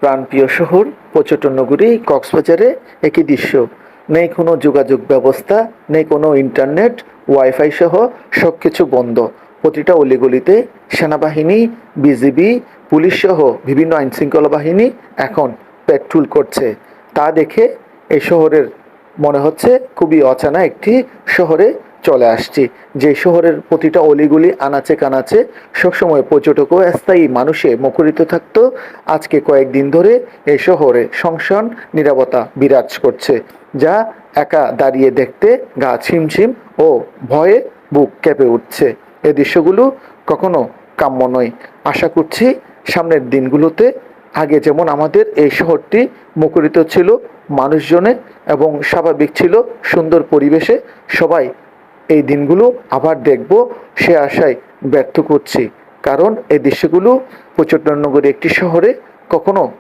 প্রাণপ্রিয় শহর পর্যটন নগরী কক্সবাজারে একই দৃশ্য। নেই কোনো যোগাযোগ ব্যবস্থা, নেই কোনো ইন্টারনেট, ওয়াইফাই সহ সব কিছু বন্ধ। প্রতিটা অলিগলিতে সেনাবাহিনী, বিজিবি, পুলিশ সহ বিভিন্ন আইনশৃঙ্খলা বাহিনী এখন পেট্রোল করছে। তা দেখে এই শহরের মনে হচ্ছে খুবই অচেনা একটি শহরে চলে আসছি। যে শহরের প্রতিটা অলিগলি আনাচে কানাচে সবসময় পর্যটক ও স্থায়ী মানুষে মুখরিত থাকতো, আজকে কয়েকদিন ধরে এই শহরে সংশয় নীরবতা বিরাজ করছে, যা একা দাঁড়িয়ে দেখতে গা ছিমছিম ও ভয়ে বুক কেঁপে উঠছে। এই দৃশ্যগুলো কখনো কাম্য নয়। আশা করছি সামনের দিনগুলোতে আগে যেমন আমাদের এই শহরটি মুখরিত ছিল মানুষজনে এবং স্বাভাবিক ছিল সুন্দর পরিবেশে, সবাই এই দিনগুলো আবার দেখব সে আশায় ব্যর্থ করছি। কারণ এই দৃশ্যগুলো পর্যটন নগরী একটি শহরে কখনো